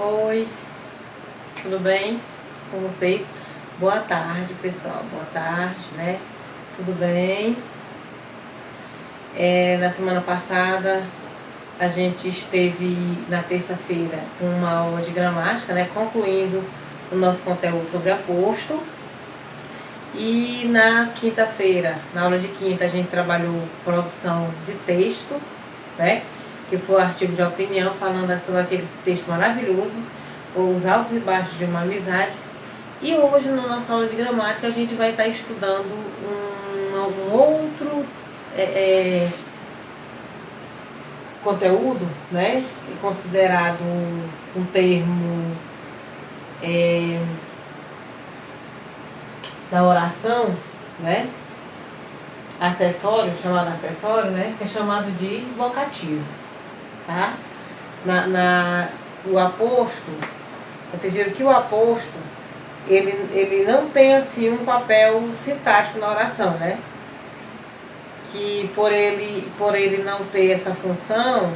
Oi, tudo bem com vocês? Boa tarde, pessoal. Boa tarde, né? Tudo bem? Na semana passada a gente esteve na terça-feira com uma aula de gramática, né? Concluindo o nosso conteúdo sobre aposto. E na quinta-feira, na aula de quinta, a gente trabalhou produção de texto, né? Que foi o artigo de opinião falando sobre aquele texto maravilhoso, os altos e baixos de uma amizade. E hoje, na nossa aula de gramática, a gente vai estar estudando um outro conteúdo, né? Considerado um termo da oração, né? Acessório, chamado acessório, né? Que é chamado de vocativo, tá? O aposto, vocês viram que o aposto ele não tem assim um papel sintático na oração, né? Que por ele não ter essa função,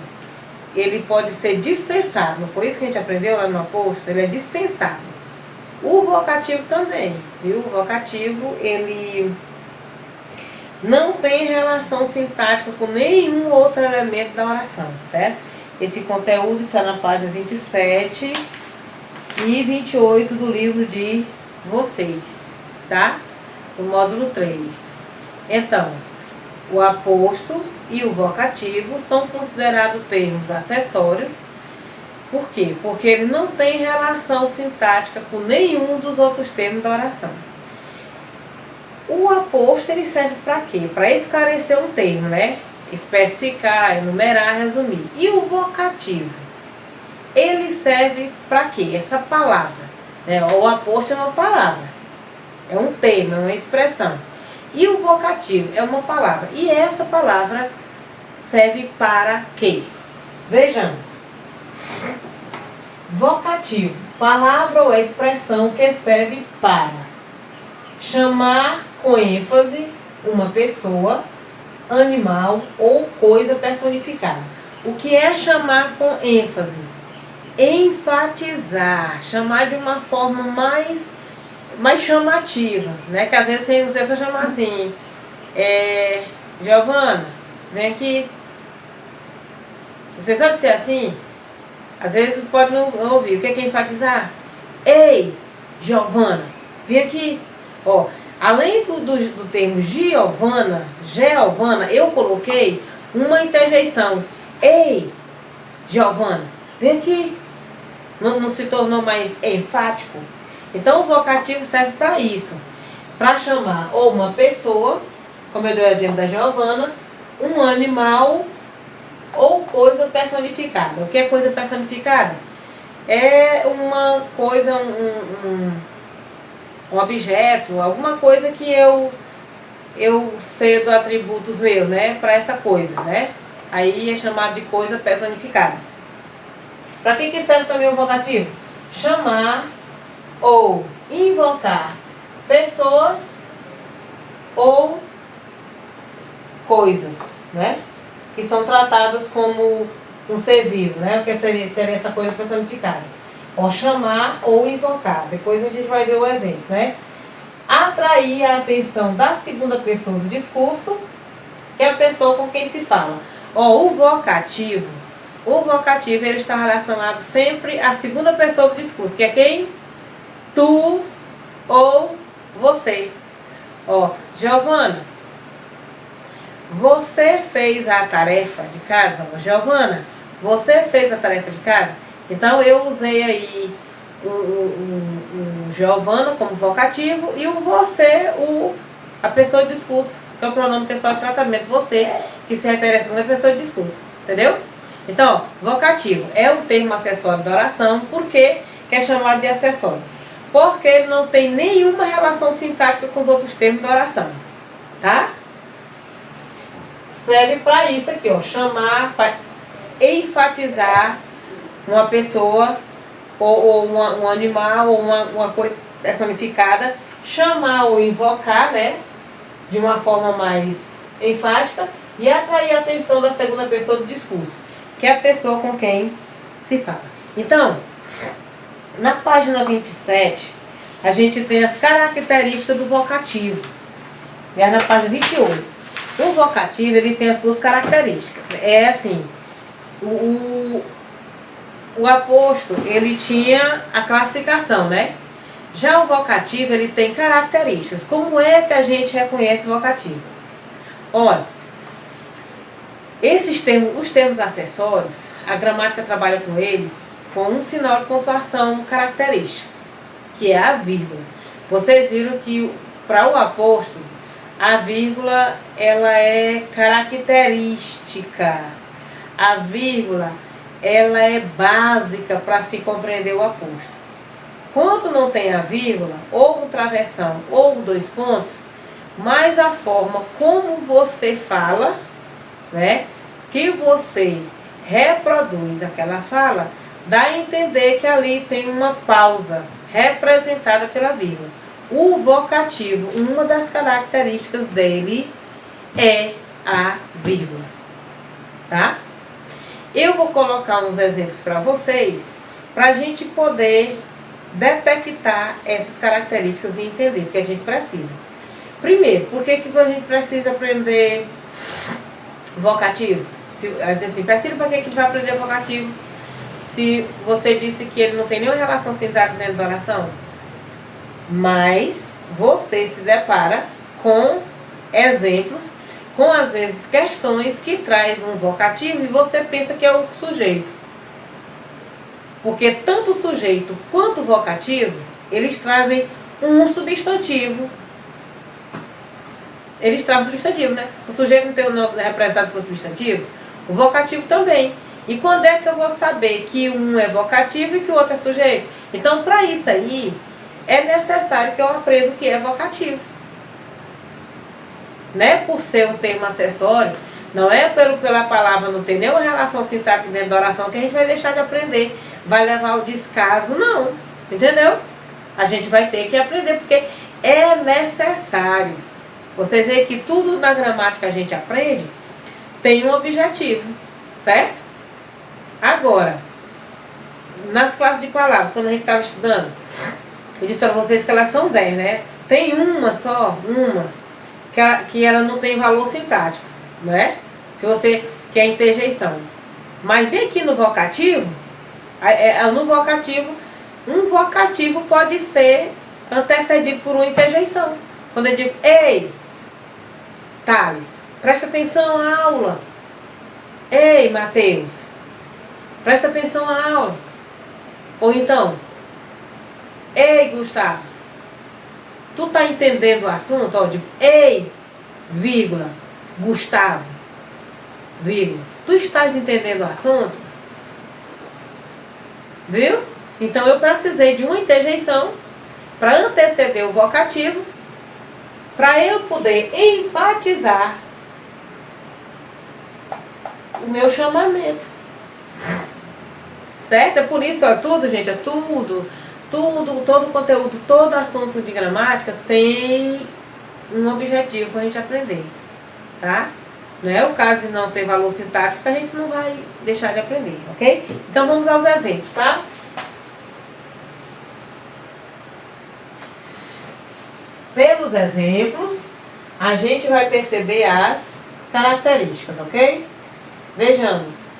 ele pode ser dispensado. Não foi isso que a gente aprendeu lá no aposto? Ele é dispensado. O vocativo também, viu? O vocativo, ele não tem relação sintática com nenhum outro elemento da oração, certo? Esse conteúdo está na página 27 e 28 do livro de vocês, tá? No módulo 3. Então, o aposto e o vocativo são considerados termos acessórios. Por quê? Porque ele não tem relação sintática com nenhum dos outros termos da oração. O aposto, ele serve para quê? Para esclarecer um termo, né? Especificar, enumerar, resumir. E o vocativo? Ele serve para quê? Essa palavra, né? O aposto é uma palavra, é um termo, é uma expressão. E o vocativo é uma palavra. E essa palavra serve para quê? Vejamos. Vocativo, palavra ou expressão que serve para chamar com ênfase uma pessoa, animal ou coisa personificada. O que é chamar com ênfase? Enfatizar, chamar de uma forma mais chamativa, né? Que às vezes você só chamar assim, Giovana, vem aqui. Você sabe ser assim? Às vezes pode não ouvir. O que é enfatizar? Ei, Giovana, vem aqui. Ó, além do termo Giovana, eu coloquei uma interjeição. Ei, Giovana, vem aqui. Não se tornou mais enfático? Então o vocativo serve para isso. Para chamar ou uma pessoa, como eu dei o exemplo da Giovana, um animal ou coisa personificada. O que é coisa personificada? É uma coisa, um objeto, alguma coisa que eu cedo atributos meus, né, para essa coisa, né? Aí é chamado de coisa personificada. Para que serve também o vocativo? Chamar ou invocar pessoas ou coisas, né? Que são tratadas como um ser vivo, né? O que seria essa coisa personificada? Ou chamar ou invocar. Depois a gente vai ver o exemplo, né? Atrair a atenção da segunda pessoa do discurso, que é a pessoa com quem se fala. O vocativo ele está relacionado sempre à segunda pessoa do discurso, que é quem? Tu ou você. Giovana, você fez a tarefa de casa? Giovana, você fez a tarefa de casa? Então eu usei aí o Giovana como vocativo e o você, a pessoa de discurso, que é o pronome pessoal de tratamento, você, que se refere à segunda pessoa de discurso. Entendeu? Então, vocativo é o termo acessório da oração. Por que é chamado de acessório? Porque ele não tem nenhuma relação sintática com os outros termos da oração. Tá? Serve para isso aqui, chamar, para enfatizar uma pessoa, ou um animal, ou uma coisa personificada, chamar ou invocar, né, de uma forma mais enfática, e atrair a atenção da segunda pessoa do discurso, que é a pessoa com quem se fala. Então, Na página 27, a gente tem as características do vocativo. E na página 28. O vocativo, ele tem as suas características. É assim, o aposto, ele tinha a classificação, né? Já o vocativo, ele tem características. Como é que a gente reconhece o vocativo? Olha, os termos acessórios, a gramática trabalha com eles com um sinal de pontuação característico, que é a vírgula. Vocês viram que para o aposto, a vírgula ela é característica. A vírgula ela é básica para se compreender o aposto. Quando não tem a vírgula, ou um travessão, ou dois pontos, mas a forma como você fala, né, que você reproduz aquela fala, dá a entender que ali tem uma pausa representada pela vírgula. O vocativo, uma das características dele é a vírgula, tá? Eu vou colocar uns exemplos para vocês, para a gente poder detectar essas características e entender o que a gente precisa. Primeiro, por que a gente precisa aprender vocativo? Assim, Priscila, para que a gente vai aprender vocativo? Se você disse que ele não tem nenhuma relação sintática dentro da oração, mas você se depara com exemplos, com às vezes questões que traz um vocativo e você pensa que é o sujeito. Porque tanto o sujeito quanto o vocativo, eles trazem um substantivo. Eles trazem um substantivo, né? O sujeito não tem o nosso representado por substantivo, o vocativo também. E quando é que eu vou saber que um é vocativo e que o outro é sujeito? Então, para isso aí, é necessário que eu aprenda o que é vocativo. Não é por ser um termo acessório, não é pela palavra não ter nenhuma relação sintática dentro da oração que a gente vai deixar de aprender. Vai levar ao descaso, não. Entendeu? A gente vai ter que aprender, porque é necessário. Vocês veem que tudo na gramática que a gente aprende tem um objetivo, certo? Agora, nas classes de palavras, quando a gente estava estudando, eu disse para vocês que elas são 10, né? Tem uma só, que ela não tem valor sintático, né? Se você quer interjeição. Mas bem aqui no vocativo, um vocativo pode ser antecedido por uma interjeição. Quando eu digo, ei, Thales, presta atenção à aula. Ei, Mateus, presta atenção à aula. Ou então, ei, Gustavo, tu tá entendendo o assunto? Ó, digo, ei, vírgula, Gustavo, vírgula, tu estás entendendo o assunto? Viu? Então eu precisei de uma interjeição para anteceder o vocativo, para eu poder enfatizar o meu chamamento. Certo? É por isso, ó, tudo, gente, é tudo, todo conteúdo, todo assunto de gramática tem um objetivo para a gente aprender, tá? Não é o caso de não ter valor sintático, a gente não vai deixar de aprender, ok? Então vamos aos exemplos, tá? Pelos exemplos, a gente vai perceber as características, ok? Vejamos.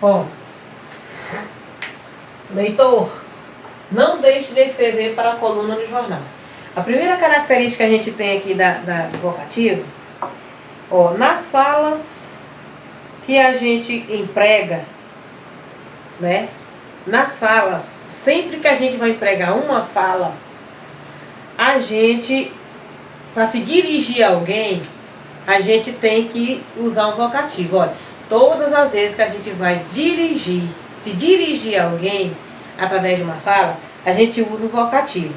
Bom, leitor, não deixe de escrever para a coluna do jornal. A primeira característica que a gente tem aqui do vocativo, ó, nas falas que a gente emprega, né? Nas falas, sempre que a gente vai empregar uma fala, a gente, para se dirigir a alguém, a gente tem que usar um vocativo. Olha, todas as vezes que a gente vai se dirigir a alguém através de uma fala, a gente usa um vocativo.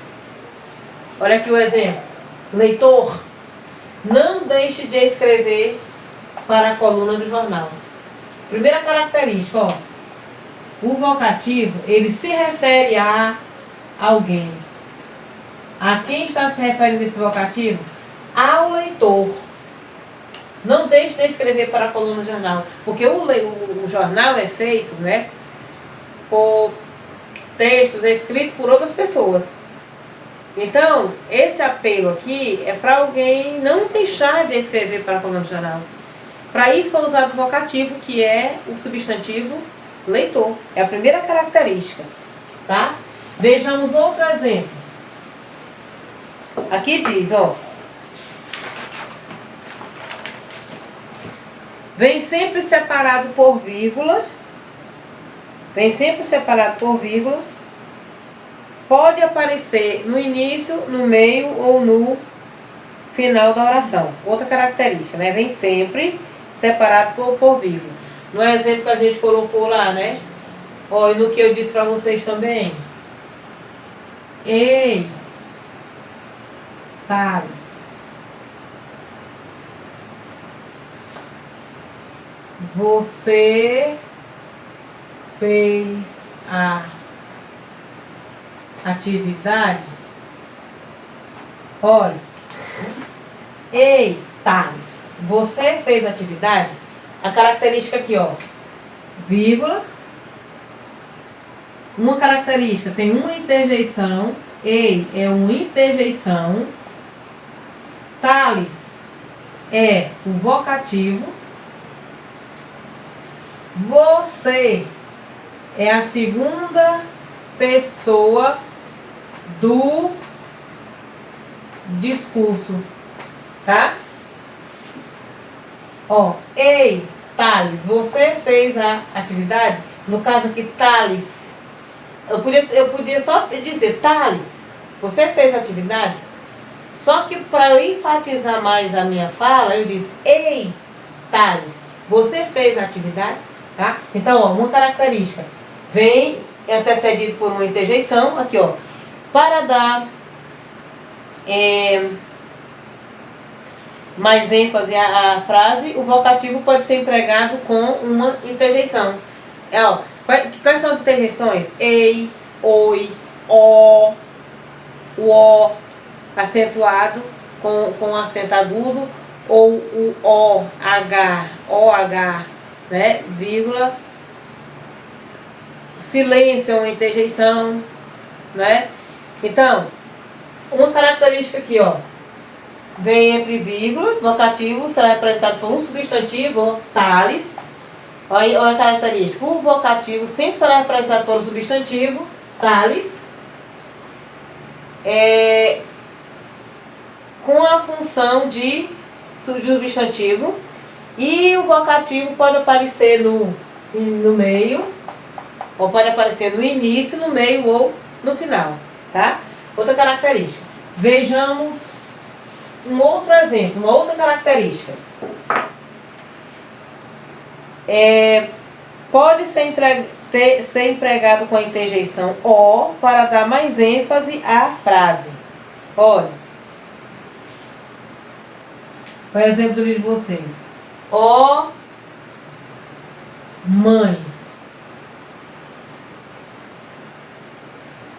Olha aqui o exemplo. Leitor, não deixe de escrever para a coluna do jornal. Primeira característica, ó. O vocativo, ele se refere a alguém. A quem está se referindo esse vocativo? Ao leitor. Não deixe de escrever para a coluna do jornal. Porque o jornal é feito, né, por textos escritos por outras pessoas. Então, esse apelo aqui é para alguém não deixar de escrever para a coluna do jornal. Para isso foi usado o vocativo, que é o substantivo leitor. É a primeira característica, tá? Vejamos outro exemplo. Aqui diz, ó. Vem sempre separado por vírgula. Vem sempre separado por vírgula. Pode aparecer no início, no meio ou no final da oração. Outra característica, né? Vem sempre separado por vírgula. No exemplo que a gente colocou lá, né? Ó, e no que eu disse para vocês também. Ei, Thales, você fez a atividade? Olha. Ei, Thales, você fez a atividade? A característica aqui, ó. Vírgula. Uma característica, tem uma interjeição. Ei é uma interjeição. Thales é o vocativo. Você é a segunda pessoa do discurso, tá? Ó, ei, Thales, você fez a atividade? No caso aqui, Thales, eu podia só dizer, Thales, você fez a atividade? Só que para enfatizar mais a minha fala, eu disse, ei, Thales, você fez a atividade? Tá? Então, ó, uma característica, vem antecedido por uma interjeição, aqui, ó, para dar mais ênfase à frase, o vocativo pode ser empregado com uma interjeição. Ó, quais são as interjeições? Ei, oi, ó, o ó acentuado com acento agudo, ou o OH, né, vírgula, silêncio é uma interjeição, né? Então, uma característica aqui, ó, vem entre vírgulas, vocativo será representado por um substantivo, Thales. Olha a característica, o vocativo sempre será representado por um substantivo, Thales, com a função de substantivo, e o vocativo pode aparecer no meio, ou pode aparecer no início, no meio ou no final, tá? Outra característica. Vejamos um outro exemplo, uma outra característica. Pode ser empregado com a interjeição ó para dar mais ênfase à frase. Olha, por exemplo do livro de vocês. Ó, mãe,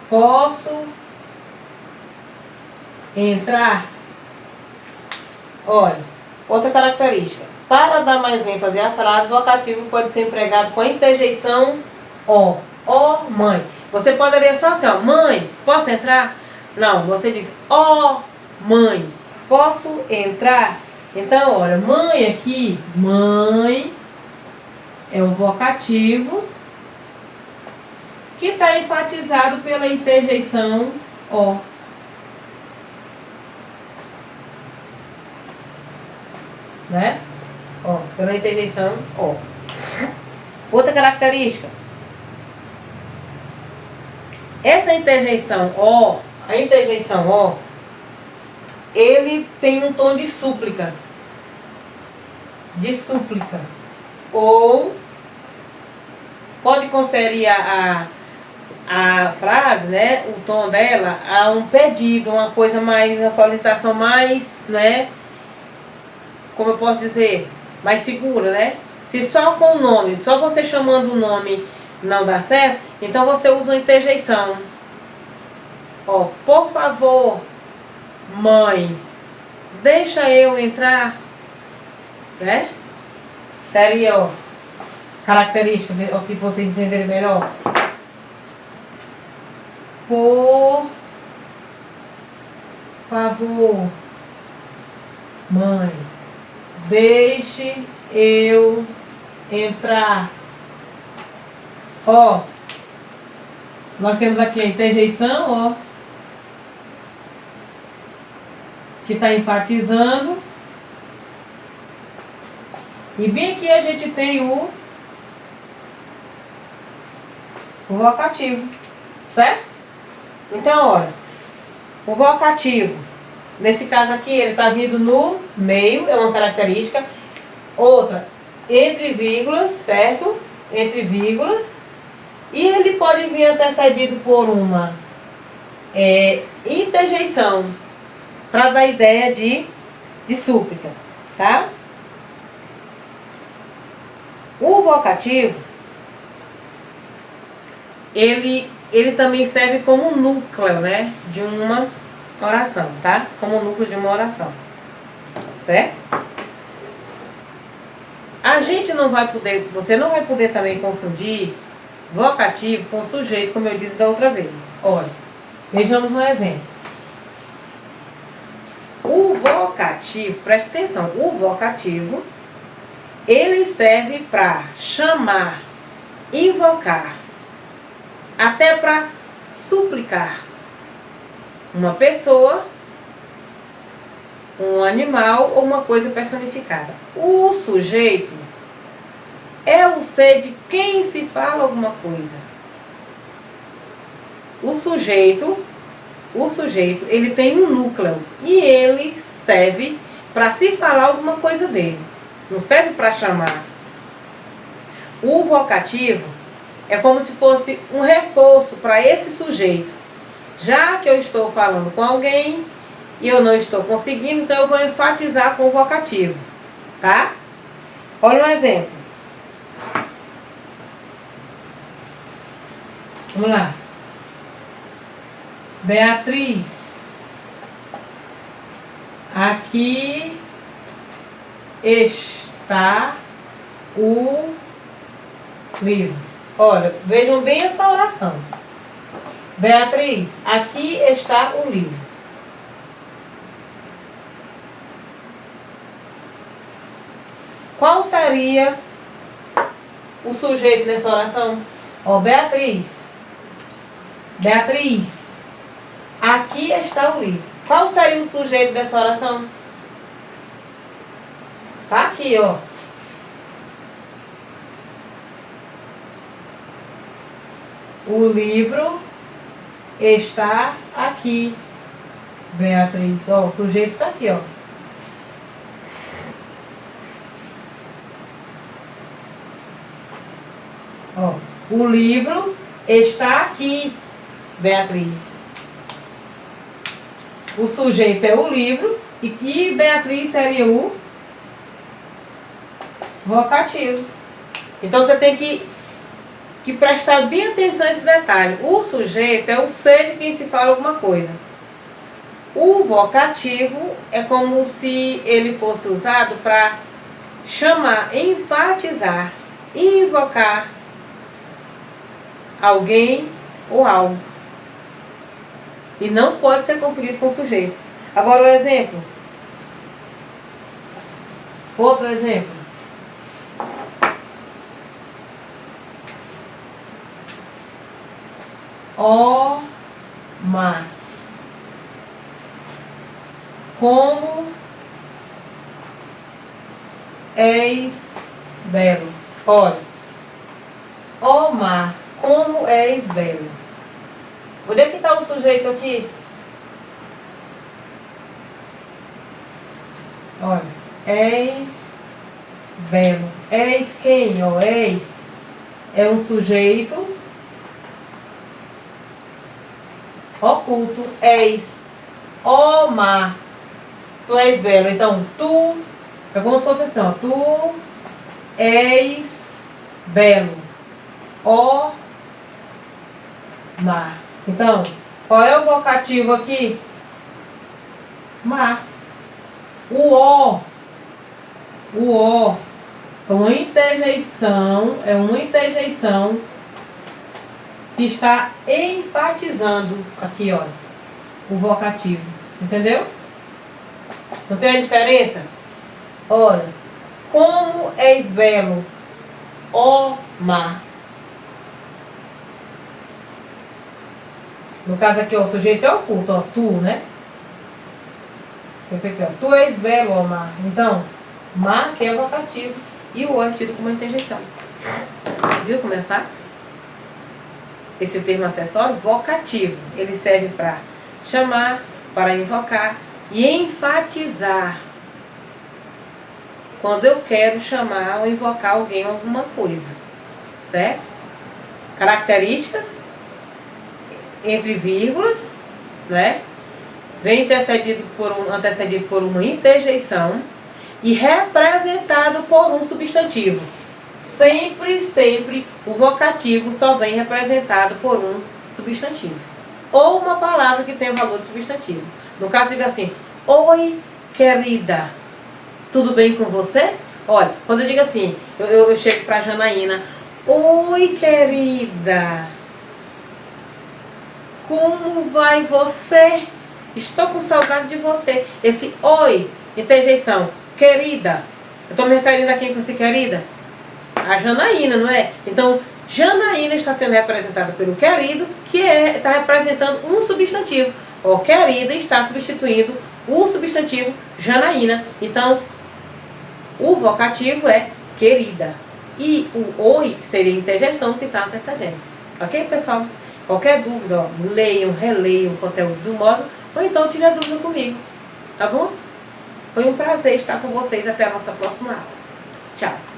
posso entrar? Olha, outra característica. Para dar mais ênfase à frase, o vocativo pode ser empregado com a interjeição ó. Ó, mãe. Você poderia só assim, ó, mãe, posso entrar? Não, você diz, ó, mãe, posso entrar? Então, olha, mãe aqui, mãe é o vocativo que está enfatizado pela interjeição ó. Né? Ó, pela interjeição ó. Outra característica. Essa interjeição ó, a interjeição ó, ele tem um tom de súplica. De súplica. Ou pode conferir a frase, né, o tom dela, a um pedido, uma coisa mais, uma solicitação mais, né, como eu posso dizer, mais segura, né? Se só com o nome, só você chamando o nome não dá certo, então você usa uma interjeição. Ó, por favor, mãe, deixa eu entrar, né? Seria, ó, característica, o que vocês entenderem melhor. Por favor, mãe, deixe eu entrar. Ó, nós temos aqui a interjeição, ó, que está enfatizando. E bem aqui a gente tem o vocativo, certo? Então, olha, o vocativo, nesse caso aqui, ele está vindo no meio, é uma característica. Outra, entre vírgulas, certo? Entre vírgulas. E ele pode vir antecedido por uma interjeição, para dar ideia de súplica, tá? O vocativo, ele também serve como núcleo, né, de uma oração, tá? Como núcleo de uma oração, certo? A gente não vai poder, você não vai poder também confundir vocativo com sujeito, como eu disse da outra vez. Olha, vejamos um exemplo. O vocativo, preste atenção, o vocativo, ele serve para chamar, invocar, até para suplicar uma pessoa, um animal ou uma coisa personificada. O sujeito é o ser de quem se fala alguma coisa. O sujeito, ele tem um núcleo e ele serve para se falar alguma coisa dele. Não serve para chamar. O vocativo é como se fosse um reforço para esse sujeito. Já que eu estou falando com alguém e eu não estou conseguindo, então eu vou enfatizar com o vocativo, tá? Olha um exemplo. Vamos lá. Beatriz, aqui está o livro. Olha, vejam bem essa oração. Beatriz, aqui está o livro. Qual seria o sujeito nessa oração? Ó, Beatriz, aqui está o livro. Qual seria o sujeito dessa oração? Tá aqui, ó. O livro está aqui, Beatriz. Ó, o sujeito está aqui, ó. Ó, o livro está aqui, Beatriz. O sujeito é o livro e Beatriz seria o vocativo. Então você tem que prestar bem atenção a esse detalhe. O sujeito é o ser de quem se fala alguma coisa. O vocativo é como se ele fosse usado para chamar, enfatizar, invocar alguém ou algo. E não pode ser confundido com o sujeito. Agora o exemplo. Outro exemplo. Ó mar, como és belo. Olha, ó mar, como és belo. Onde é que está o sujeito aqui? Olha, és belo. És quem? Ó, és é um sujeito oculto, és, ó mar, tu és belo. Então, tu, é como se fosse assim, ó, tu és belo, ó mar. Então, qual é o vocativo aqui? Mar. O ó é uma interjeição que está enfatizando aqui, olha, o vocativo. Entendeu? Não tem a diferença? Olha, como és belo, ó mar. No caso aqui, ó, o sujeito é oculto, ó, tu, né? Esse aqui, ó, tu és belo, ó mar. Então, mar que é vocativo e o ó é tido como interjeição. Viu como é fácil? Esse termo acessório, vocativo, ele serve para chamar, para invocar e enfatizar. Quando eu quero chamar ou invocar alguém ou alguma coisa, certo? Características, entre vírgulas, né? Vem antecedido por uma interjeição e representado por um substantivo. Sempre o vocativo só vem representado por um substantivo. Ou uma palavra que tem o valor de substantivo. No caso, diga assim, oi, querida, tudo bem com você? Olha, quando eu digo assim, eu chego para a Janaína, oi, querida, como vai você? Estou com saudade de você. Esse oi, interjeição, querida, eu estou me referindo a quem com esse querida? A Janaína, não é? Então, Janaína está sendo representada pelo querido, que está representando um substantivo. O querida está substituindo o substantivo Janaína. Então, o vocativo é querida. E o oi seria a interjeição que está antecedendo. Ok, pessoal? Qualquer dúvida, ó, leiam, releiam o conteúdo do módulo, ou então tire a dúvida comigo. Tá bom? Foi um prazer estar com vocês. Até a nossa próxima aula. Tchau!